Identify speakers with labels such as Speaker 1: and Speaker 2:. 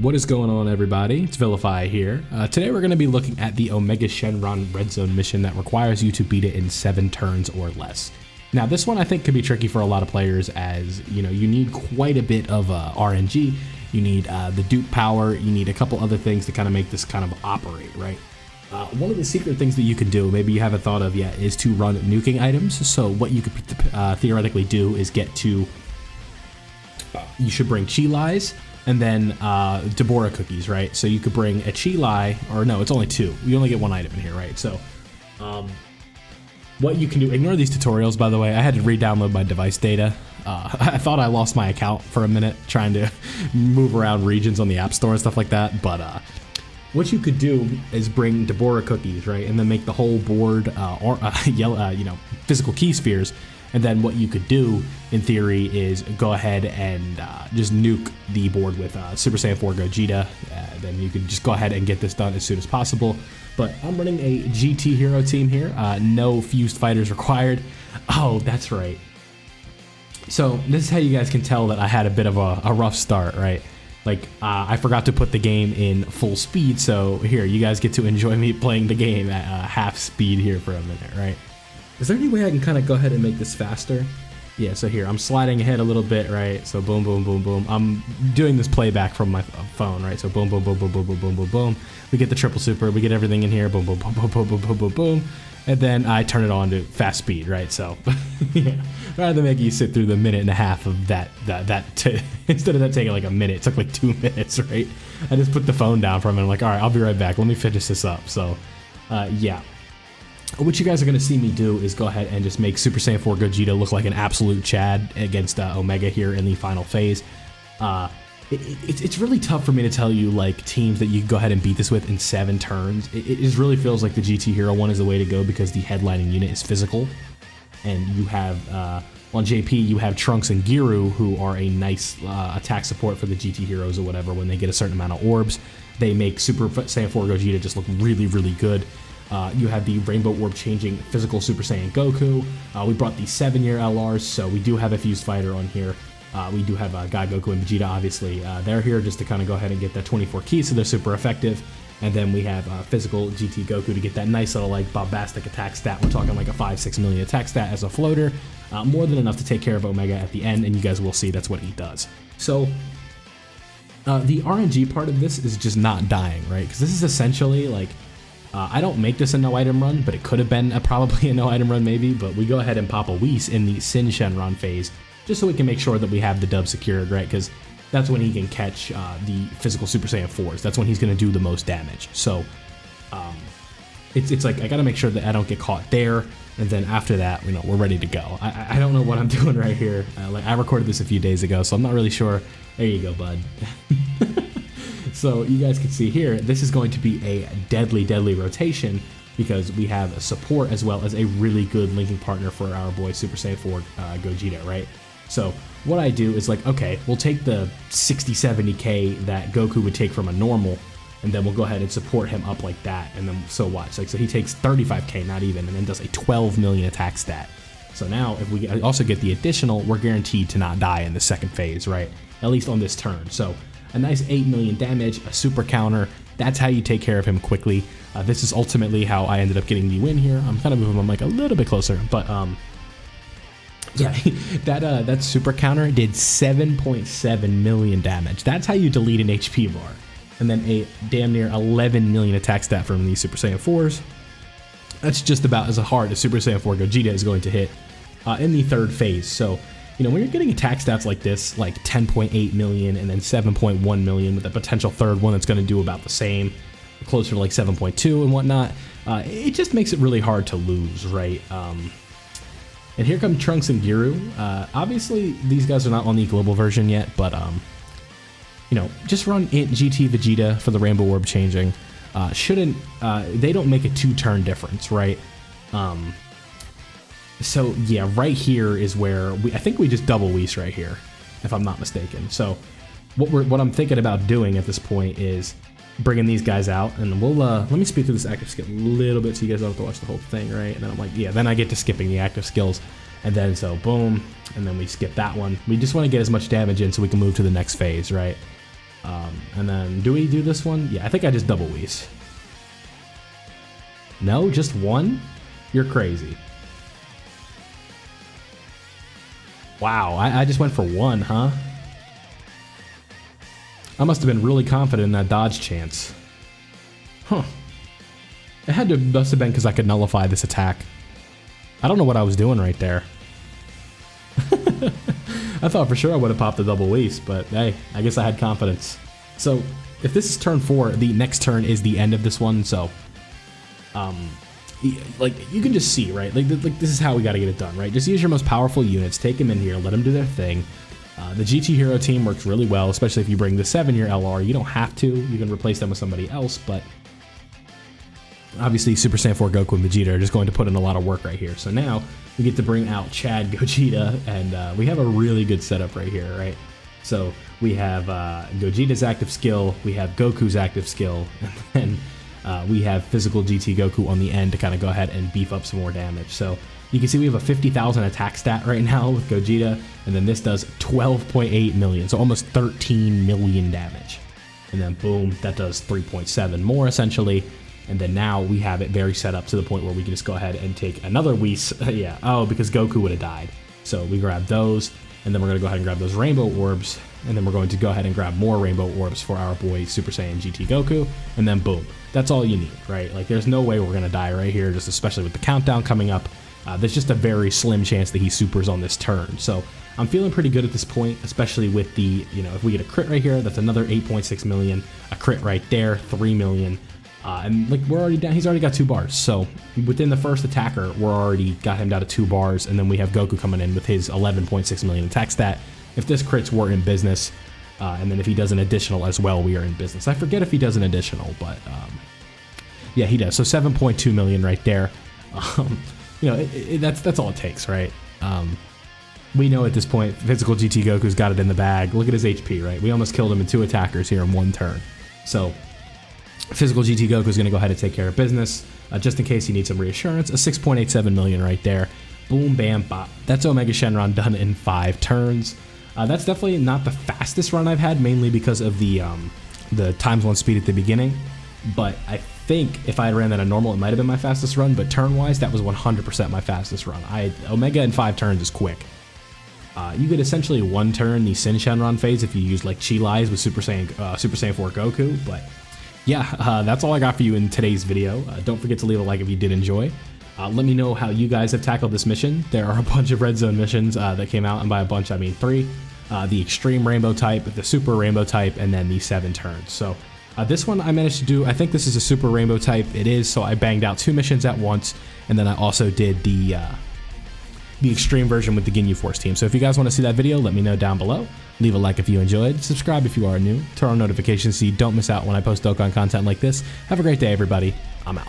Speaker 1: What is going on, everybody? It's Vilify here. Today we're going to be looking at the Omega Shenron Red Zone mission that requires you to beat it in 7 turns or less. Now this one I think could be tricky for a lot of players, as you need quite a bit of RNG, you need the dupe power, you need a couple other things to kind of make this kind of operate, right? One of the secret things that you can do, maybe you haven't thought of yet, is to run nuking items. So what you could theoretically do is get to, you should bring Chilais, and then Deborah cookies, right? So you could bring a Chilai, or no, it's only 2. You only get 1 item in here, right? So what you can do, ignore these tutorials, by the way. I had to re-download my device data. I thought I lost my account for a minute trying to move around regions on the App Store and stuff like that. But what you could do is bring Deborah cookies, right? And then make the whole board yellow, physical key spheres. And then what you could do, in theory, is go ahead and just nuke the board with Super Saiyan 4 Gogeta. Then you can just go ahead and get this done as soon as possible. But I'm running a GT Hero team here. No fused fighters required. Oh, that's right. So this is how you guys can tell that I had a bit of a rough start, right? Like, I forgot to put the game in full speed. So here, you guys get to enjoy me playing the game at half speed here for a minute, right? Is there any way I can kind of go ahead and make this faster? Yeah, so here, I'm sliding ahead a little bit, right? So boom, boom, boom, boom. I'm doing this playback from my phone, right? So boom, boom, boom, boom, boom, boom, boom, boom, boom. We get the triple super, we get everything in here, boom, boom, boom, boom, boom, boom, boom, boom, boom. And then I turn it on to fast speed, right? So, yeah, rather than making you sit through the 1.5 minutes of that instead of that taking like a minute, it took like 2 minutes, right? I just put the phone down for a minute. I'm like, all right, I'll be right back. Let me finish this up. So, yeah. What you guys are going to see me do is go ahead and just make Super Saiyan 4 Gogeta look like an absolute Chad against Omega here in the final phase. It's really tough for me to tell you like teams that you can go ahead and beat this with in 7 turns. It just really feels like the GT Hero one is the way to go because the headlining unit is physical. And you have, on JP, you have Trunks and Giru, who are a nice attack support for the GT Heroes or whatever. When they get a certain amount of orbs, they make Super Saiyan 4 Gogeta just look really, really good. You have the Rainbow Orb changing physical Super Saiyan Goku. We brought the 7-year LRs, so we do have a fused fighter on here. We do have Guy Goku and Vegeta, obviously. They're here just to kind of go ahead and get that 24 keys, so they're super effective. And then we have physical GT Goku to get that nice little like bombastic attack stat. We're talking like a 5-6 million attack stat as a floater. More than enough to take care of Omega at the end, and you guys will see that's what he does. So the RNG part of this is just not dying, right? Because this is essentially like, I don't make this a no item run, but it could have been probably a no item run maybe, but we go ahead and pop a Whis in the Sin Shenron phase, just so we can make sure that we have the dub secured, right? Because that's when he can catch the physical Super Saiyan 4s. That's when he's going to do the most damage. So it's like, I got to make sure that I don't get caught there, and then after that, we're ready to go. I don't know what I'm doing right here. I recorded this a few days ago, so I'm not really sure. There you go, bud. So you guys can see here, this is going to be a deadly, deadly rotation because we have a support as well as a really good linking partner for our boy Super Saiyan 4 Gogeta, right? So what I do is like, okay, we'll take the 60, 70k that Goku would take from a normal, and then we'll go ahead and support him up like that, and then so watch. Like, so he takes 35k, not even, and then does a 12 million attack stat. So now if we also get the additional, we're guaranteed to not die in the second phase, right? At least on this turn. So a nice 8 million damage, a super counter. That's how you take care of him quickly. This is ultimately how I ended up getting the win here. I'm kind of moving my mic a little bit closer, but yeah, that super counter did 7.7 million damage. That's how you delete an HP bar. And then a damn near 11 million attack stat from the Super Saiyan 4s. That's just about as hard as Super Saiyan 4 Gogeta is going to hit in the third phase. So, when you're getting attack stats like this, like 10.8 million and then 7.1 million with a potential third one that's going to do about the same, closer to like 7.2 and whatnot, it just makes it really hard to lose, right? And here come Trunks and Giru. Obviously, these guys are not on the global version yet, but, just run GT Vegeta for the Rainbow Orb changing. They don't make a 2-turn difference, right? So yeah, right here is where I think we just double Whis right here, if I'm not mistaken. So what I'm thinking about doing at this point is bringing these guys out, and we'll let me speed through this active skill a little bit so you guys don't have to watch the whole thing, right? And then I'm like, yeah, then I get to skipping the active skills, and then so boom, and then we skip that one. We just want to get as much damage in so we can move to the next phase, right? And then, do we do this one? Yeah, I think I just double Whis. No, just one? You're crazy. Wow, I just went for one, huh? I must have been really confident in that dodge chance. Huh. It must have been because I could nullify this attack. I don't know what I was doing right there. I thought for sure I would have popped the double Whis, but hey, I guess I had confidence. So, if this is turn 4, the next turn is the end of this one, so... like, you can just see, right? Like, this is how we gotta get it done, right? Just use your most powerful units, take them in here, let them do their thing. The GT Hero team works really well, especially if you bring the 7-year LR. You don't have to, you can replace them with somebody else, but... obviously, Super Saiyan 4 Goku and Vegeta are just going to put in a lot of work right here. So now, we get to bring out Chad Gogeta, and we have a really good setup right here, right? So, we have Gogeta's active skill, we have Goku's active skill, and then we have physical GT Goku on the end to kind of go ahead and beef up some more damage. So, you can see we have a 50,000 attack stat right now with Gogeta, and then this does 12.8 million, so almost 13 million damage. And then boom, that does 3.7 more essentially. And then now we have it very set up to the point where we can just go ahead and take another Whis. Yeah, oh, because Goku would have died. So we grab those, and then we're going to go ahead and grab those Rainbow Orbs, and then we're going to go ahead and grab more Rainbow Orbs for our boy Super Saiyan GT Goku, and then boom. That's all you need, right? Like, there's no way we're going to die right here, just especially with the countdown coming up. There's just a very slim chance that he supers on this turn. So I'm feeling pretty good at this point, especially with the, you know, if we get a crit right here, that's another 8.6 million. A crit right there, 3 million. And like we're already down, he's already got 2 bars. So within the first attacker, we're already got him down to 2 bars, and then we have Goku coming in with his 11.6 million attack stat. If this crits, we're in business, and then if he does an additional as well, we are in business. I forget if he does an additional, but yeah, he does. So 7.2 million right there. You know, that's all it takes, right? We know at this point, physical GT Goku's got it in the bag. Look at his HP, right? We almost killed him in 2 attackers here in 1 turn. So physical GT Goku is going to go ahead and take care of business. Just in case you need some reassurance, a 6.87 million right there. Boom, bam, bop. That's Omega Shenron done in 5 turns. That's definitely not the fastest run I've had, mainly because of the ×1 speed at the beginning. But I think if I had ran that on normal, it might have been my fastest run. But turn-wise, that was 100% my fastest run. Omega in 5 turns is quick. You could essentially 1 turn the Sin Shenron phase if you use like Chi Lies with Super Saiyan 4 Goku, but yeah, that's all I got for you in today's video. Don't forget to leave a like if you did enjoy. Let me know how you guys have tackled this mission. There are a bunch of Red Zone missions that came out, and by a bunch I mean 3. The Extreme Rainbow type, the Super Rainbow type, and then the 7 turns. So this one I managed to do, I think this is a Super Rainbow type. It is, so I banged out 2 missions at once, and then I also did the Extreme version with the Ginyu Force team. So if you guys want to see that video, let me know down below. Leave a like if you enjoyed, subscribe if you are new, turn on notifications so you don't miss out when I post Dokkan content like this. Have a great day, everybody. I'm out.